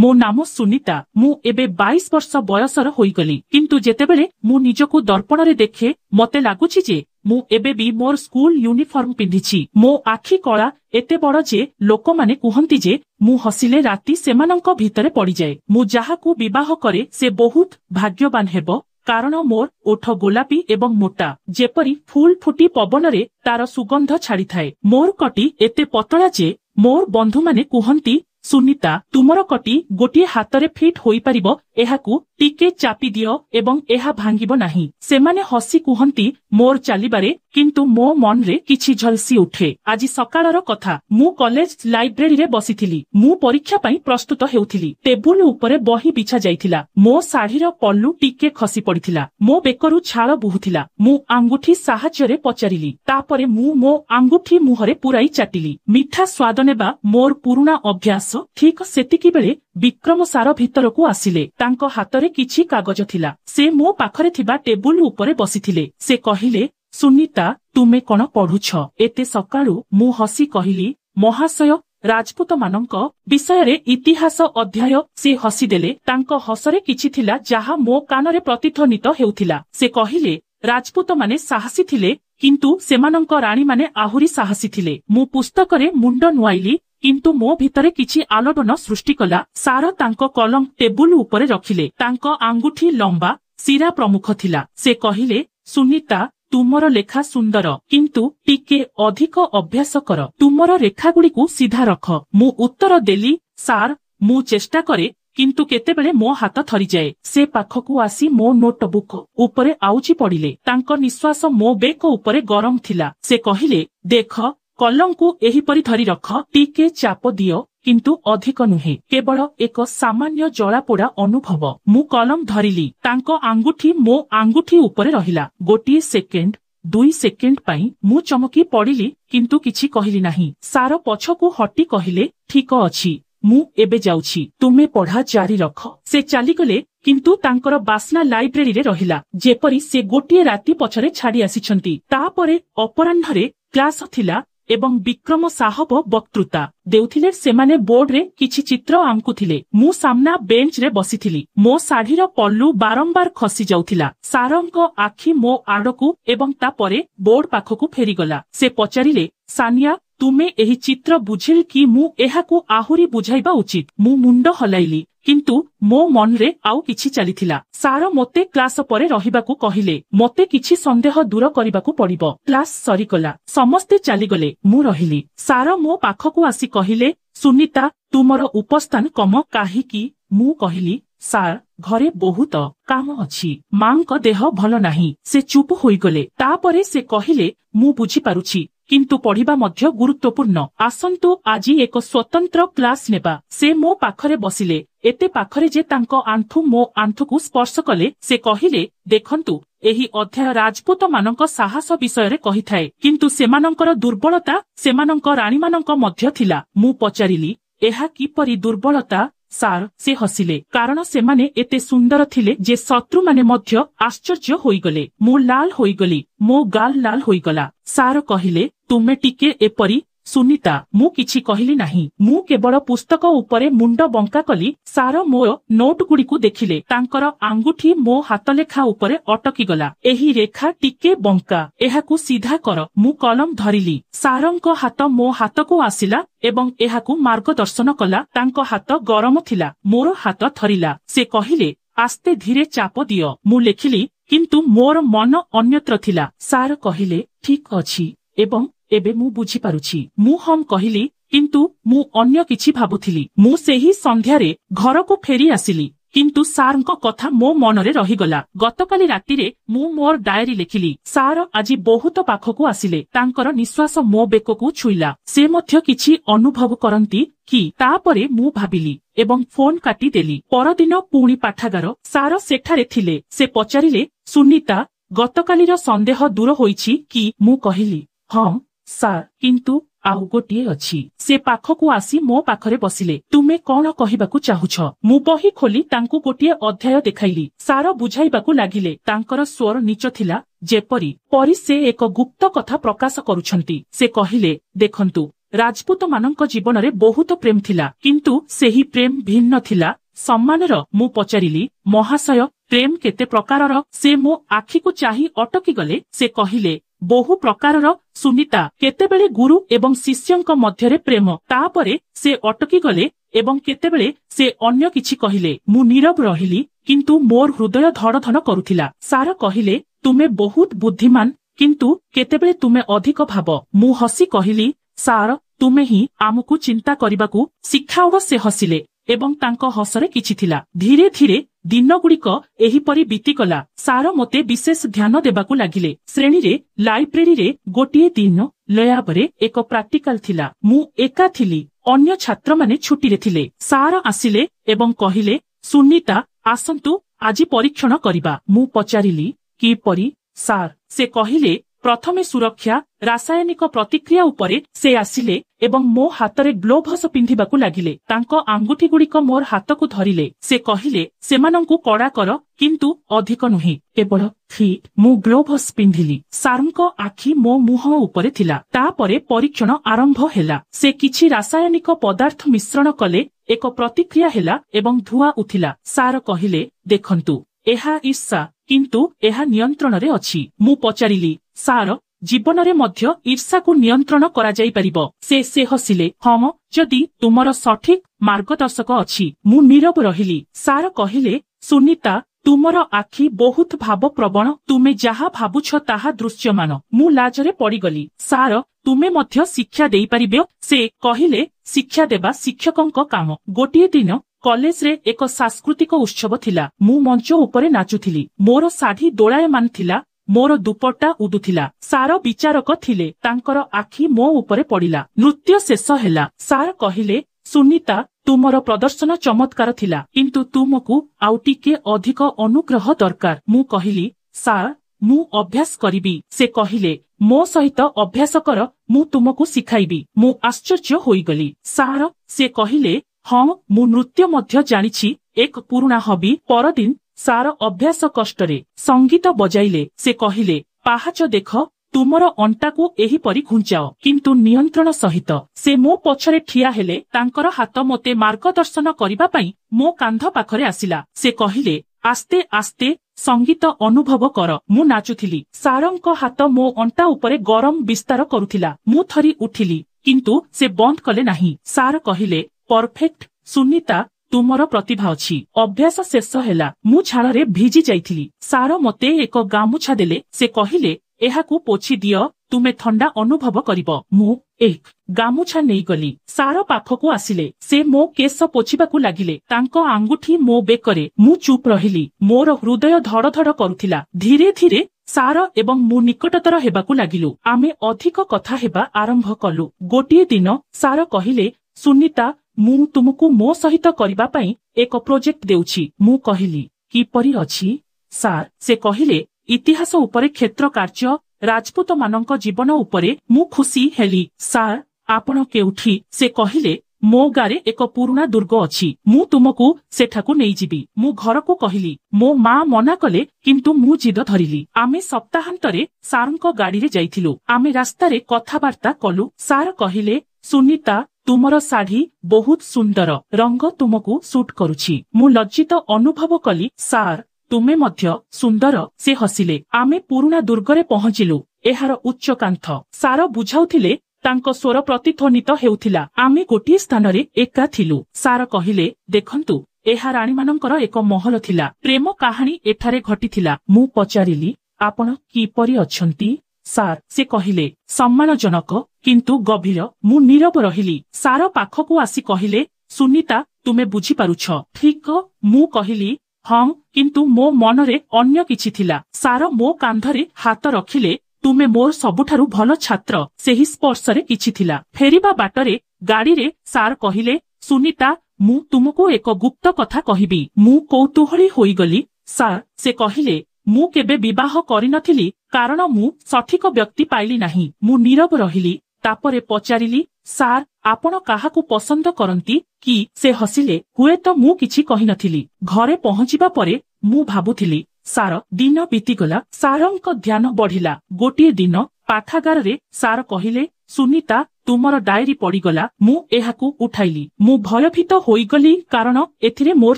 मो नाम सुनीता मु एबे 22 वर्ष बयसर होईगली किंतु जेतेबेले मु निजको दर्पण रे देखे मते लागुछि जे मु एबे भी मोर स्कूल यूनिफॉर्म पिंधिछि। मो आखि कला एते बड़ जे लोक माने कुहंती जे मु हसिले राती सेमानंक भितरे पड़ी जाए। मु जाहाकू विवाह करे से बहुत भाग्यवान हेबो कारण मोर ओठ गोलापी एवं मोटा जेपरी फूल फुटी पवन रे तार सुगंध छाड़ी थाए। मोर कटी एते पतला जे मोर बंधु माने कुहंती सुनीता तुमर कटी गोटे हाथ में फिट होई परिबो एहाकू टिके चापी दियो एवं एहा भांगिबो नाही। सेमाने हसी कुहंती मोर चलीबारे किंतु मो मन रे किछि झलसी उठे। आज सकाळर कथा मु कॉलेज लाइब्रेरी रे बसिथिली। मु परीक्षा पई प्रस्तुत हेउथिली। टेबुल उपरे बही बिछा जाइथिला। मो साड़ीर पल्लू टिके खसी पड़िथिला। मो बेकरू छाल बुहुथिला। मु आंगुठी साहाय्य रे पचारिली। तापरे मु मो आंगुठी मुहरे पुराई चाटिली। मिठा स्वाद नेबा मोर पुरुणा अभ्यास। ठीक सेतिकी बेले विक्रम सार भितरकू आसिले। तांको हातरे किछि कागज थिला। से मो पाखरे थिबा टेबुल उपरे बसिथिले। से कहिले सुनीता तुमे कोन पढुछ एते सकाळू? मु हसी कहिली महाशय राजपूत मानक विषय रे इतिहास अध्याय। से हसी देले। तांको हसरे किछि थिला जाहा मो कानरे प्रतिध्वनित हेउथिला। से कहिले राजपूत माने साहसी थिले किंतु सेमानंक राणी माने आहुरी साहसी थिले। मु पुस्तकरे मुंड नुआइली किंतु मो भितरे किछि आलोडन सृष्टि कला। सार तांको कलम टेबुल उपरे रखिले। तांको आंगुठी लंबा सिरा प्रमुख थिला। से कहिले सुनीता तुमर लेखा सुंदर किंतु टिके अधिक अभ्यास कर। तुमर रेखा गुड़िकू सीधा रख। मु उत्तर देली सार मु चेष्टा करे किंतु केतेबेले मो हाथ थरी जाए। से पाखकू आसी मो नोटबुक उपरे आउची पड़िले। तांको निश्वास मो बेक उपरे गरम थिला। से कहिले देख कलम को एहिपरि धरी रख। टिके चाप दियो किंतु अधिक नुहे केवल एक सामान्य जलापोड़ा अनुभव। मु कलम धरिली। तांको आंगुठी मो आंगुठी उपरे रहिला। गोटिए सेकेंड 2 सेकेंड पाई मु चमकी पड़िली किंतु किछि कहिली नाही। सार पछकू हटी कहिले ठीक अछि मु एबे जाउछि तुमे पढ़ा जारी रख। से चलीगले किंतु तांकर बासना लाइब्रेरी रे रहिला जेपरी से गोटिए राती पछरे छाड़ी आसिछंती। तापरे अपराह्नरे क्लास थिला एवं विक्रम साहब वक्तृता देउथिले। सेमाने बोर्ड रे किछि चित्र आंकुथिले। मु सामना बेंच रे बसिथिली। मो साड़ीर पल्लू बारंबार खसी जाउथिला। सारंक आखि मो आडकू एवं तापरे बोर्ड पाखकू फेरीगला। से पचारिले सानिया तुमे एही चित्र बुझिल कि मु एहाकू आहुरी बुझाइबा उचित। मु मुंड हलाइली किंतु मो मन रे आउ किछि चलीथिला। सार मोते क्लास परे रहिबाकू कहिले। मोते किछि संदेह दूर करिबाकू पड़िबो। क्लास सरीगला। समस्ते चलीगले। मु रहिली। सार मो पाखकू आसी कहिले सुनीता तुमर उपस्थान कम काहिकी? मु कहिली सार घरे बहुत काम अछि। मांक देह भल नाही। से चुप होईगले। तापरे से कहिले मु बुझी पारुछि किंतु पढ़िबा मध्य गुरुत्वपूर्ण। आसंतु आजी एक स्वतंत्र क्लास नेबा। से मो पाखरे बसिले। एते पाखरे जे तांको आंठू मो आंठूकू स्पर्श कले। से कहिले देखंतु एही अध्याय राजपूत मानक साहस विषय रे कहि थाए किंतु सेमानंकर दुर्बलता सेमानंक राणी मानक मध्य थिला। मु पचारिली एहा किपरि दुर्बलता? सार से हसिले कारण सेमाने एते सुंदर थिले जे शत्रु माने मध्य आश्चर्य होईगले। मु लाल होईगली। मो गाल लाल होईगला। सार कहिले तुमे टिके एपरी? सुनीता मु किछि कहिली नाही। मु केवल पुस्तक उपरे मुंड बंका कली। सार मो नोट गुड़िकू देखिले। तांकर आंगुठी मो हाथ लेखा उपरे अटकी गला। एही रेखा टिके बंका एहाकू सीधा कर। मु कलम धरिली। सारंक हाथ मो हाथकू आसिला एवं एहाकू मार्गदर्शन कला। तांको हाथ गरम थिला। मोर हाथ थरिला। से कहिले आस्ते धीरे चाप दियो। मु लेखिली किंतु मोर मन अन्यत्र थिला। सार कहिले ठीक अछि एवं एबे मु बुझी पारुछि। मु हम कहिली किंतु मु अन्य किछि भाबुथिली। मु सेही संध्यारे घरकू फेरी आसिली किंतु सारंक कथा मो मनरे रहिगला। गतकाली रातिरे मु मोर डायरी लेखिली। सार आजी बहुत पाखकू आसिले। तांकर निश्वास मो बेककू छुइला। से मध्य किछि अनुभव करंती कि? तापरे मु भाबिली एवं फोन काटी देली। परदिन पुणी पाठागार। सार सेठारे थिले। से पचारिले सुनीता गतकालीर संदेह दूर होईछि कि? मु कहिली हां सार किंतु आउ गोटिए अछि। से पाखकू आसी मो पाखरे बसिले। तुमे कौन कहिबाकू चाहुछ? मु बही खोली तांकू गोटिए अध्याय देखाइली। सार बुझाइबाकू लागिले। तांकर स्वर नीच थिला जेपरी परि से एक गुप्त कथा प्रकाश करुछंती। से कहिले देखंतु राजपूत मानक जीवन में बहुत प्रेम थिला किंतु सेही प्रेम भिन्न थिला सम्मानर। मु पचारिली महाशय प्रेम केते प्रकारर? से मो आखि को चाही अटकी गले। से कहिले बहु प्रकारर सुनीता। केतेबेले गुरु एवं शिष्यंक मध्यरे प्रेम। तापरे से अटकी गले एवं केतेबेले से अन्य किछि कहिले। मु नीरव रहिली किंतु मोर हृदय धड़धड़ करुथिला। सार कहिले तुमे बहुत बुद्धिमान किंतु केतेबेले तुमे अधिक भाव। मु हसी कहिली सार तुमे ही आमको चिंता करबाकू शिखाओ। से हसिले एवं तांको हसरे किछि थिला। धीरे धीरे दिन गुड़िक एहिपरि बीतीगला। सार मते विशेष ध्यान देबाकू लागिले। श्रेणी रे लाइब्रेरी रे गोटिए दिन लयाबरे एक प्राक्टिकल थिला। मु एका थिली, अन्य छात्र माने छुट्टी रे थिले। सार आसिले एवं कहिले सुनीता आसंतु आजी परीक्षण करिबा। मु पचारिली कि परी? सार से कहिले प्रथमे सुरक्षा रासायनिक प्रतिक्रिया उपरे से आसिले एवं मो हातरे ग्लोभस पिंधिबाकू लागिले। तांको आंगुठी गुड़िक मोर हाथ को धरिले। से कहिले सेमानंकु कड़ा कर किंतु अधिक नुहे, केवल फिट। मु ग्लोभस पिंधिली। सारंको आखि मो मुह उपरे थिला। तापरे परीक्षण आरंभ हेला। से किछि रासायनिक पदार्थ मिश्रण कले। एक प्रतिक्रिया हेला एवं धुआ उथिला। सार कहिले देखंतु एहा ईर्षा किंतु एहा नियंत्रण रे अछि। मु पचारिली सार जीवन रे मध्य ईर्षा को नियंत्रण करा जाई परिबो? से हसिले हम जदि तुमर सठिक मार्गदर्शक अछि। मु नीरव रहिली। सार कहिले सुनीता तुमर आखि बहुत भाव प्रवण। तुमे जहा भाबुछ ताहा दृश्यमान। मु लाजरे पड़ीगली। सार तुमे मध्य शिक्षा देई परिबो? से कहिले शिक्षा देबा शिक्षकंक काम। गोटिए दिन कॉलेज रे एक सांस्कृतिक उत्सव थिला। मु मंच उपरे नाचुथिली। मोर साड़ी दोलायमान थिला। मोर दुपट्टा उडुथिला। सार विचारक थिले। तांकर आखि मो उपरे पड़िला। नृत्य शेष हेला। सार कहिले सुनीता तुमर प्रदर्शन चमत्कार थिला किंतु तुमको आउ टिके अधिक अनुग्रह दरकार। मु कहिली सार मु अभ्यास करिबी। से कहिले मो सहित अभ्यास कर, मु तुमको सिखाइबी। मु आश्चर्य होइगली। सार से कहिले हाँ मु नृत्य मध्य जानिछि, एक पुराना हबी। परदिन सार अभ्यास कष्टरे संगीत बजाइले। से कहिले पाहाच देख तुमर अंटा को एही परी घुंचाओ किंतु नियंत्रण सहित। से मो पछरे ठिया हेले। तांकर हाथ मते मार्गदर्शन करिबा पई मो कांध पाखरे आसिला। से कहिले आस्ते आस्ते संगीत अनुभव कर। मु नाचुथिली। सारंक हाथ मो अंटा उपरे गरम विस्तार करुथिला। मु थरी उठिली किंतु से बंद कले नाही। सार कहिले परफेक्ट सुनीता तुमर प्रतिभा अछि। अभ्यास शेष हेला। मु झाड़े भिजी जाइथिली। सार मते एक गामुछा देले। से कहिले एहाकू पोछि दियो, तुमे ठंडा अनुभव करिबो। मु एक गामुछा नेई गली। सार पाखकू आसिले। से मो केस पोछिबाकू लागिले। तांको आंगुठी मो बेकरे। मु चुप रहिली। मोर हृदय धड़धड़ करुथिला। धीरे धीरे सार एवं मु निकटतर हेबाकू लागिलु। आमे अधिक कथा हेबा आरंभ कलु। गोटिए दिन सार कहिले सुनीता मु तुमको मो सहित करिबा पई एक प्रोजेक्ट देउछि। मु कहिली किपरि अछि सार? से कहिले इतिहास उपरे क्षेत्र कार्य राजपूत मानक जीवन उपरे। मु खुशी हेली। सार आपण केउठी? से कहिले मो गारे एक पुराना दुर्ग अछि। मु तुमको सेठाकू नेई जिबी। मु घर को कहिली। मो मां मना कले किंतु मु जिद धरिली। आमे सप्ताहांतरे सारंको गाड़ी रे जाइथिलु। आमे रास्तारे कथाबार्ता कलु। सार कहिले सुनीता तुमर साड़ी बहुत सुंदर, रंग तुमको सूट करुछि। मु लज्जित अनुभव कली। सार तुमे मध्य सुंदर। से हसिले। आमे पुराना दुर्गरे पहुंचिलु। एहार उच्च कांथ। सार बुझाउथिले। तांको स्वर प्रतिध्वनित हेउथिला। आमे गोटिए स्थान रे एका थिलु। सार कहिले देखंतु एहा रानी मानकर एक महल थिला। प्रेम कहानी एठारे घटिथिला। मु पचारिली आपण किपरि अछंती? सार से कहिले सम्मानजनक किंतु गभीर। मु नीरव रहिली। सार पाखकू आसी कहिले सुनीता तुमे बुझी पारुछ ठीक? मु कहिली हाँ किंतु मो मनरे अन्य किछि थिला। सार मो कांधरे हाथ रखिले। तुमे मोर सबुठारु भल छात्र। सेही स्पर्शरे किछि थिला। फेरिबा बाटरे गाड़ी रे सार कहिले सुनीता मु तुमको एक गुप्त कथा कहिबी। मु कौतूहली होइगली। सार से कहिले मु केबे विवाह करिनथिली कारण मु सठिक व्यक्ति पाइली नाही। मु नीरव रहिली। तापरे पचारिली सार आपण काहाकू पसंद करंती कि? से हसिले। हुए तो मु किछि कहिनथिली। घरे पहुंचिबा परे मु भाबुथिली। सार दिन बीतीगला। सारंक ध्यान बढ़िला। गोटिए दिन पाठागार रे सार कहिले सुनीता तुमर डायरी पड़ीगला मु एहाकू उठाइली मु भयभीत होईगली कारण एथिरे मोर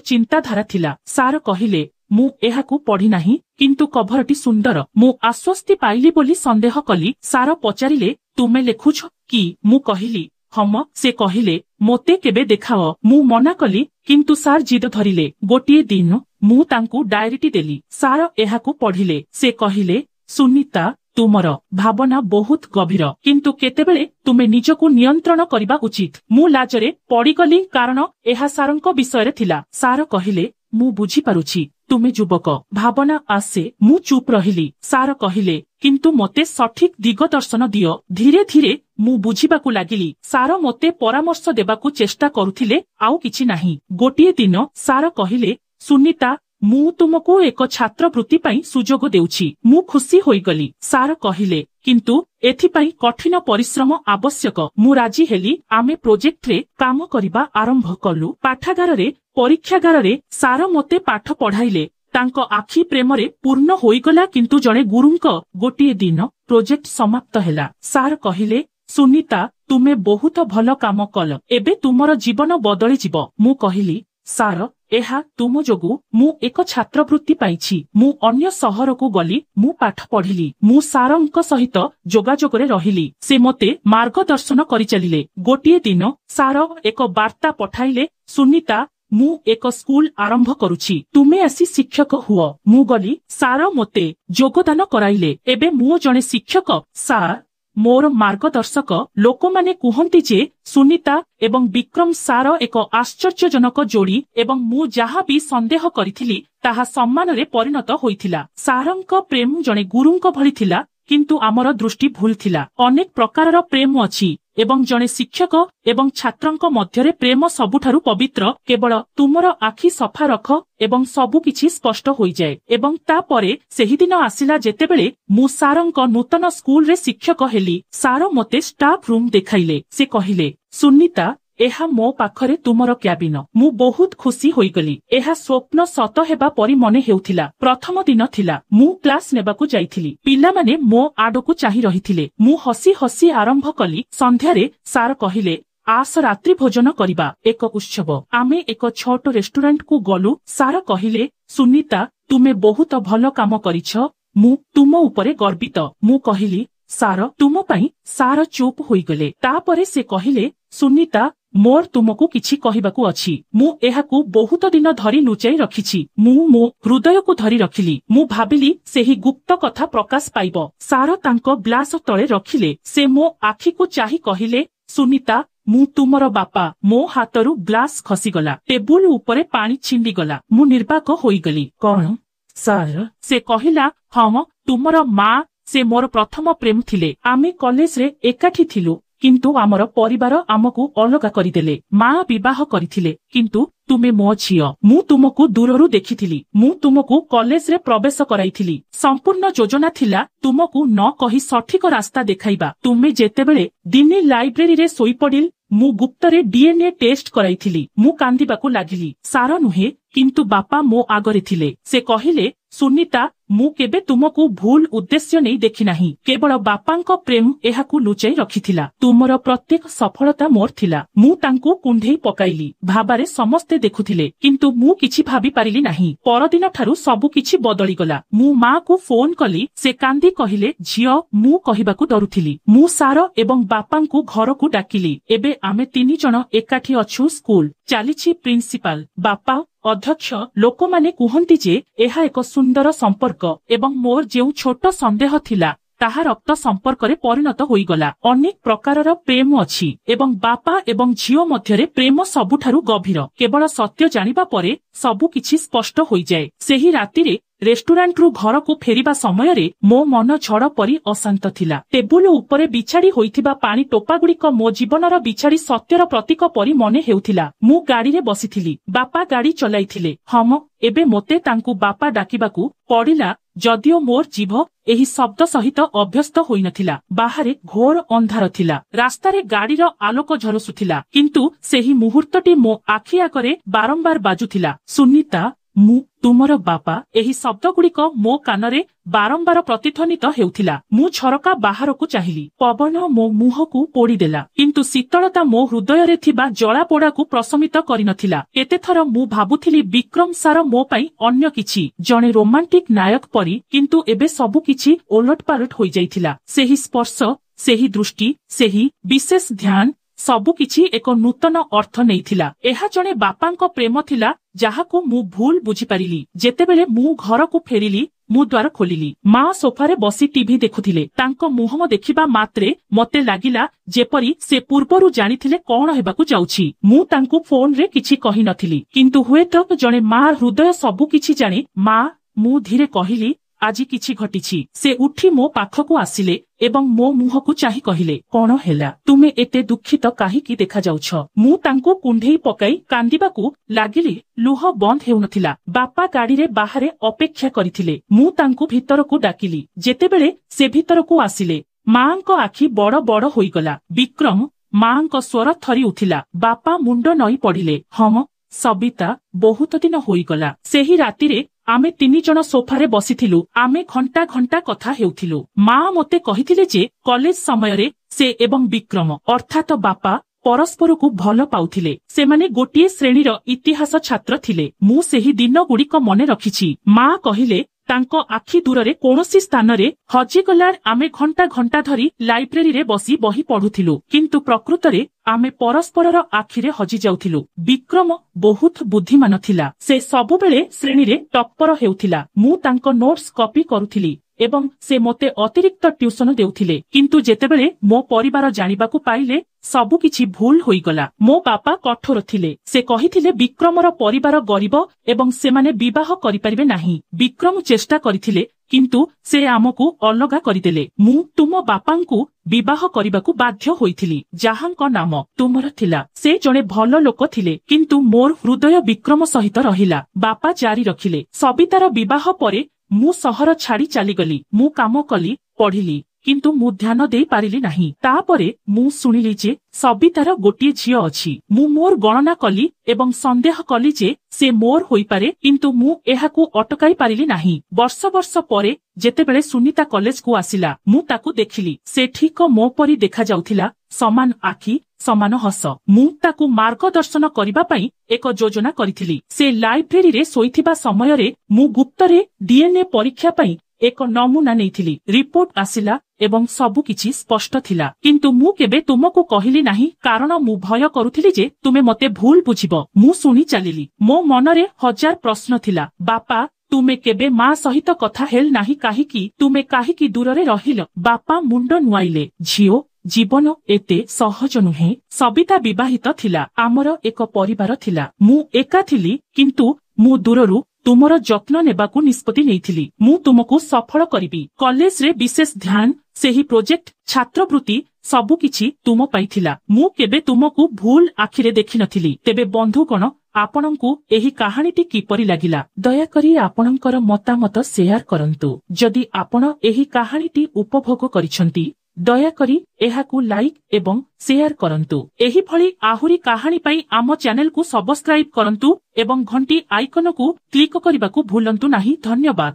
चिंताधारा थिला। सार कहिले मु एहाकू पढ़ी नाही किंतु कभरटी सुंदर मु आश्वस्ति पाइली बोली संदेह कली। सार पचारिले तुमे लेखुछ कि मु कहिली हम। से कहिले मोते केबे देखाओ। मु मना कली किंतु सार जिद धरिले। गोटिए दिन मु तांकू डायरीटी देली। सार एहाकू पढ़िले। से कहिले सुनीता तुमर भावना बहुत गभीर किंतु केतेबेले तुमे निजको नियंत्रण करबा उचित। मु लाजरे पड़ीगली कारण एहा सारंक विषय थिला। सार कहिले मु बुझी पारुछि तुमे युवक भावना आसे। मु चुप रहिली। सार कहिले किंतु मोते सठिक दिग दर्शन दियो। धीरे धीरे मु बुझिबाकू लागिली। सार मोते परामर्श देबाकू चेष्टा करुथिले आउ किछि नाही। गोटिए दिन सार कहिले सुनीता मु तुमको एक छात्रवृत्ति पाई सुजोग देउछि। मु खुशी होईगली। सार कहिले किंतु एथिपाई कठिन परिश्रम आवश्यक। मु राजी हेली। आमे प्रोजेक्ट रे काम करिबा आरंभ कलु। पाठागार रे परीक्षागार रे सार मोते पाठ पढ़ाइले। तांको आखि प्रेम रे पूर्ण होईगला किंतु जणे गुरुंक गोटिए दिन प्रोजेक्ट समाप्त हेला। सार कहिले सुनीता तुमे बहुत भल काम कल। एबे तुमर जीवन बदली जिवो। मु कहिली सार एहा तुम जोगु मु एक छात्रवृत्ति पाइछि। मु अन्य सहर को गली। मु पाठ पढ़िली। मु सारंक सहित जोगाजोगरे रहिली। से मोते मार्गदर्शन करि चलिले। गोटिए दिन सार एक वार्ता पठाइले सुनीता मु एक स्कूल आरंभ करुछि। तुमे आसी शिक्षक हुओ। मु गली। सार मोते योगदान कराइले। एबे मु जणे शिक्षक। सार मोर मार्गदर्शक। लोक माने कुहंती जे सुनीता एवं विक्रम सार एक आश्चर्यजनक जोड़ी एवं मु जहाँ भी संदेह करिथिली ताहा सम्मान रे परिणत होइथिला। सारंक प्रेम जणे गुरुंक भଳି थिला किंतु आमर दृष्टि भूल थिला। अनेक प्रकारर प्रेम अछि एवं जणे शिक्षक एवं छात्रंक मध्यरे प्रेम सबुठारु पवित्र। केवल तुमर आखि सफा रख एवं सबु किछि स्पष्ट होई जाए। एवं तापरे सेही दिन आसिला जेतेबेले मु सारंक नूतन स्कूल रे शिक्षक हेली। सार मोते स्टाफ रूम देखाइले। से कहिले सुनीता एहा मो पाखरे तुमर क्याबिन। मु बहुत खुशी होईगली। एहा स्वप्न सत हेबा परि मने हेउथिला। प्रथम दिन थिला। मु क्लास नेबाकू जाइथिली। पिला माने मो आडकू चाहि रहिथिले। मु हसी हसी आरंभ कली। संध्यारे सार कहिले आस रात्रि भोजन करिबा एक उत्सव। आमे एक छोट रेस्टोरेंट को गलु। सार कहिले सुनीता तुमे बहुत भल काम करिछ। मु तुम उपरे गर्वित। मु कहिली सार तुम पाई। सार चुप होईगले। तापरे से कहिले सुनीता मोर तुमको किछि कहिबाकू अछि। मु एहाकू बहुत दिन धरि लुचाई रखिछि। मु मो हृदय को धरि रखिली। मु भाबिली सेही गुप्त कथा प्रकाश पाइबो। सार तांको ग्लास तळे रखिले। से मो आखि को चाहि कहिले सुनीता मु तुमर बापा। मो हातरू ग्लास खसीगला। टेबुल उपरे पानी छिंडी गला। मु निर्बाक होईगली। कौन सार? से कहिला हम तुमर माँ। से मोर प्रथम प्रेम थिले। आमे कॉलेज रे एकाठी थिलु किंतु आमर परिवार आमको अलगा करिदेले। माँ विवाह करिथिले किंतु तुमे मो झियो। मु तुमको दूररू देखिथिली। मु तुमको कॉलेज रे प्रवेश कराइथिली। संपूर्ण योजना थिला तुमको न कहि सठिक रास्ता देखाइबा। तुमे जेतेबेले दिने लाइब्रेरी रे सोई पडिल मु गुप्तरे डीएनए टेस्ट कराइथिली। मु कांदिबाकू लागिली। सार नुहे किंतु बापा मो आगरे थिले। से कहिले सुनीता मु केबे तुमको भूल उद्देश्य नहीं देखि नाही। केवल बापांक प्रेम एहाकू लुचाई रखिथिला। तुमर प्रत्येक सफलता मोर थिला। मु तांकू कुंढेई पकाइली। भाबारे समस्ते देखुथिले किंतु मु किछि भाबी पारिली नाही। परदिन ठारू सबु किछि बदली गला। मु माँ को फोन कली। से कांदी कहिले झियो मु कहिबाकू डरुथिली। मु सार एवं बापांकू घर को डाकिली। एबे आमे तीनी जण एकाठी अछु। स्कूल चालिछि। प्रिंसिपाल बापा अध्यक्ष लोक माने कुहंती जे एहा एक सुंदर संपर्क एवं मोर जेउ छोट संदेह थिला ताहा रक्त संपर्क रे परिणत होईगला। अनेक प्रकारर प्रेम अछि एवं बापा एवं झियो मध्यरे प्रेम सबुठारु गभीर। केवल सत्य जानिबा परे सबु किछि स्पष्ट होई जाए। सेही राति रे रेस्टोरेंट रु घर को फेरिबा समय रे मो मन झड़ परी अशांत थिला। टेबुल उपरे बिछाड़ी होइथिबा पानी टोपा गुड़िक मो जीवनर बिछाड़ी सत्यर प्रतीक परी मने हेउथिला। मु गाड़ी रे बसिथिली। बापा गाड़ी चलाइथिले। हम एबे मोते तांकू बापा डाकिबाकू पड़िला जदिओ मोर जीभ एही शब्द सहित अभ्यस्त होई नथिला। बाहरे घोर अंधार थिला। रास्तारे गाड़ीर आलोक झरसुथिला किंतु सेही मुहूर्तटी मो आखि आगरे बारंबार बाजुथिला। सुनीता ମୁଁ ତୁମର ବାପା ଏହି ଶବ୍ଦଗୁଡ଼ିକ ମୋ କାନରେ ବାରମ୍ବାର ପ୍ରତିଧ୍ୱନିତ ହେଉଥିଲା। ମୁଁ ଝରକା ବାହାରକୁ ଚାହିଁଲି। ପବନ ମୋ ମୁହଁକୁ ପୋଡ଼ିଦେଲା, କିନ୍ତୁ ଶୀତଳତା ମୋ ହୃଦୟରେ ଥିବା ଜଳାପୋଡ଼ାକୁ ପ୍ରଶମିତ କରିନଥିଲା। କେତେଥର ମୁଁ ଭାବୁଥିଲି ବିକ୍ରମ ସାର ମୋ ପାଇଁ ଅନ୍ୟ କିଛି, ଜଣେ ରୋମାଣ୍ଟିକ ନାୟକ ପରି, କିନ୍ତୁ ଏବେ ସବୁକିଛି ଓଲଟପାଲଟ ହୋଇଯାଇଥିଲା। ସେହି ସ୍ପର୍ଶ, ସେହି ଦୃଷ୍ଟି, ସେହି ବିଶେଷ ଧ୍ୟାନ, ସବୁକିଛି ଏକ ନୂତନ ଅର୍ଥ ନେଇଥିଲା। ଏହା ଜଣେ ବାପାଙ୍କ ପ୍ରେମ ଥିଲା ଯାହାକୁ ମୁଁ ଭୁଲ ବୁଝିପାରିଲି। ଯେତେବେଳେ ମୁଁ ଘରକୁ ଫେରିଲି, ମୁଁ ଦ୍ୱାର ଖୋଲିଲି। ମା ସୋଫାରେ ବସି ଟିଭି ଦେଖୁଥିଲେ। ତାଙ୍କ ମୁହଁ ଦେଖିବା ମାତ୍ରେ ମତେ ଲାଗିଲା ଯେପରି ସେ ପୂର୍ବରୁ ଜାଣିଥିଲେ କଣ ହେବାକୁ ଯାଉଛି। ମୁଁ ତାଙ୍କୁ ଫୋନରେ କିଛି କହିନଥିଲି, କିନ୍ତୁ ହୁଏତ ଜଣେ ମା ହୃଦୟ ସବୁକିଛି ଜାଣେ। ମା, ମୁଁ ଧୀରେ କହିଲି, ଆଜି କିଛି ଘଟିଛି। ସେ ଉଠି ମୋ ପାଖକୁ ଆସିଲେ ଏବଂ ମୋ ମୁହଁକୁ ଚାହିଁ କହିଲେ, କଣ ହେଲା? ତୁମେ ଏତେ ଦୁଃଖିତ କାହିଁକି ଦେଖାଯାଉଛ? ମୁଁ ତାଙ୍କୁ କୁଣ୍ଢେଇ ପକାଇ କାନ୍ଦିବାକୁ ଲାଗିଲି। ଲୁହ ବନ୍ଦ ହେଉନଥିଲା। ବାପା ଗାଡିରେ ବାହାରେ ଅପେକ୍ଷା କରିଥିଲେ। ମୁଁ ତାଙ୍କୁ ଭିତରକୁ ଡାକିଲି। ଯେତେବେଳେ ସେ ଭିତରକୁ ଆସିଲେ, ମାଙ୍କ ଆଖି ବଡ ବଡ ହୋଇଗଲା। ବିକ୍ରମ, ମାଙ୍କ ସ୍ୱର ଥରି ଉଠିଲା। ବାପା ମୁଣ୍ଡ ନଇଁ ପଡିଲେ। ହଁ ସବିତା, ବହୁତ ଦିନ ହୋଇଗଲା। ସେହି ରାତିରେ ଆମେ 3 ଜଣ ସୋଫାରେ ବସିଥିଲୁ। ଆମେ ଘଣ୍ଟା ଘଣ୍ଟା କଥା ହେଉଥିଲୁ। ମା ମୋତେ କହିଥିଲେ ଯେ କଲେଜ ସମୟରେ ସେ ଏବଂ ବିକ୍ରମ ଅର୍ଥାତ ବାପା ପରସ୍ପରକୁ ଭଲ ପାଉଥିଲେ। ସେମାନେ ଗୋଟିଏ ଶ୍ରେଣୀର ଇତିହାସ ଛାତ୍ର ଥିଲେ। ମୁଁ ସେହି ଦିନଗୁଡ଼ିକ ମନେ ରଖିଛି। ମା କହିଲେ, ତାଙ୍କ ଆଖି ଦୂରରେ କୌଣସି ସ୍ଥାନରେ ହଜିଗଲା। ଆମେ ଘଣ୍ଟା ଘଣ୍ଟା ଧରି ଲାଇବ୍ରେରୀରେ ବସି ବହି ପଢୁଥିଲୁ, କିନ୍ତୁ ପ୍ରକୃତରେ ଆମେ ପରସ୍ପରର ଆଖିରେ ହଜି ଯାଉଥିଲୁ। ବିକ୍ରମ ବହୁତ ବୁଦ୍ଧିମାନ ଥିଲା। ସେ ସବୁବେଳେ ଶ୍ରେଣୀରେ ଟପ୍ପର ହେଉଥିଲା। ମୁଁ ତାଙ୍କ ନୋଟ୍ସ କପି କରୁଥିଲି ଏବଂ ସେ ମୋତେ ଅତିରିକ୍ତ ଟ୍ୟୁସନ ଦେଉଥିଲେ। କିନ୍ତୁ ଯେତେବେଳେ ମୋ ପରିବାର ଜାଣିବାକୁ ପାଇଲେ, ସବୁକିଛି ଭୁଲ ହୋଇଗଲା। ମୋ ବାପା କଠୋର ଥିଲେ। ସେ କହିଥିଲେ ବିକ୍ରମର ପରିବାର ଗରିବ ଏବଂ ସେମାନେ ବିବାହ କରିପାରିବେ ନାହିଁ। ବିକ୍ରମ ଚେଷ୍ଟା କରିଥିଲେ, କିନ୍ତୁ ସେ ଆମକୁ ଅଲଗା କରିଦେଲେ। ମୁଁ ତୁମ ବାପାଙ୍କୁ ବିବାହ କରିବାକୁ ବାଧ୍ୟ ହୋଇଥିଲି, ଯାହାଙ୍କ ନାମ ତୁମର ଥିଲା। ସେ ଜଣେ ଭଲ ଲୋକ ଥିଲେ, କିନ୍ତୁ ମୋର ହୃଦୟ ବିକ୍ରମ ସହିତ ରହିଲା। ବାପା ଜାରି ରଖିଲେ, ସବିତାର ବିବାହ ପରେ ମୁଁ ସହର ଛାଡି ଚାଲିଗଲି। ମୁଁ କାମ କଲି, ପଢିଲି, କିନ୍ତୁ ମୁଁ ଧ୍ୟାନ ଦେଇ ପାରିଲି ନାହିଁ। ତାପରେ ମୁଁ ଶୁଣିଲି ଯେ ସବିତାର ଗୋଟିଏ ଝିଅ ଅଛି। ମୁଁ ମୋର ଗଣନା କଲି ଏବଂ ସନ୍ଦେହ କଲି ଯେ ସେ ମୋର ହୋଇପାରେ, କିନ୍ତୁ ମୁଁ ଏହାକୁ ଅଟକାଇ ପାରିଲି ନାହିଁ। ବର୍ଷ ବର୍ଷ ପରେ ଯେତେବେଳେ ସୁନିତା କଲେଜକୁ ଆସିଲା, ମୁଁ ତାକୁ ଦେଖିଲି। ସେ ଠିକ ମୋ ପରି ଦେଖାଯାଉଥିଲା। ସମାନ ଆଖି, ସମାନ ହସ। ମୁଁ ତାକୁ ମାର୍ଗଦର୍ଶନ କରିବା ପାଇଁ ଏକ ଯୋଜନା କରିଥିଲି। ସେ ଲାଇବ୍ରେରୀରେ ଶୋଇଥିବା ସମୟରେ ମୁଁ ଗୁପ୍ତରେ DNA ପରୀକ୍ଷା ପାଇଁ ଏକ ନମୁନା ନେଇଥିଲି। ରିପୋର୍ଟ ଆସିଲା ଏବଂ ସବୁକିଛି ସ୍ପଷ୍ଟ ଥିଲା। କିନ୍ତୁ ମୁଁ କେବେ ତୁମକୁ କହିଲି ନାହିଁ, କାରଣ ମୁଁ ଭୟ କରୁଥିଲି ଯେ ତୁମେ ମୋତେ ଭୁଲ ବୁଝିବ। ମୁଁ ଶୁଣି ଚାଲିଲି। ମୋ ମନରେ ହଜାର ପ୍ରଶ୍ନ ଥିଲା। ବାପା, ତୁମେ କେବେ ମା ସହିତ କଥା ହେଲ ନାହିଁ କାହିଁକି? ତୁମେ କାହିଁକି ଦୂରରେ ରହିଲ? ବାପା ମୁଣ୍ଡ ନୁଆଇଲେ। ଝିଅ, ଜୀବନ ଏତେ ସହଜ ନୁହେଁ। ସବିତା ବିବାହିତ ଥିଲା। ଆମର ଏକ ପରିବାର ଥିଲା। ମୁଁ ଏକା ଥିଲି, କିନ୍ତୁ ମୁଁ ଦୂରରୁ ତୁମର ଯତ୍ନ ନେବାକୁ ନିଷ୍ପତ୍ତି ନେଇଥିଲି। ମୁଁ ତୁମକୁ ସଫଳ କରିବି। କଲେଜରେ ବିଶେଷ ଧ୍ୟାନ, ସେହି ପ୍ରୋଜେକ୍ଟ, ଛାତ୍ରବୃତ୍ତି, ସବୁକିଛି ତୁମ ପାଇଁ ଥିଲା। ମୁଁ କେବେ ତୁମକୁ ଭୁଲ ଆଖିରେ ଦେଖିନଥିଲି। ତେବେ ବନ୍ଧୁଗଣ, ଆପଣଙ୍କୁ ଏହି କାହାଣୀଟି କିପରି ଲାଗିଲା? ଦୟାକରି ଆପଣଙ୍କର ମତାମତ ସେୟାର କରନ୍ତୁ। ଯଦି ଆପଣ ଏହି କାହାଣୀଟି ଉପଭୋଗ କରିଛନ୍ତି, ଦୟାକରି ଏହାକୁ ଲାଇକ୍ ଏବଂ ସେୟାର କରନ୍ତୁ। ଏହିଭଳି ଆହୁରି କାହାଣୀ ପାଇଁ ଆମ ଚ୍ୟାନେଲକୁ ସବସ୍କ୍ରାଇବ କରନ୍ତୁ ଏବଂ ଘଣ୍ଟି ଆଇକନକୁ କ୍ଲିକ୍ କରିବାକୁ ଭୁଲନ୍ତୁ ନାହିଁ। ଧନ୍ୟବାଦ।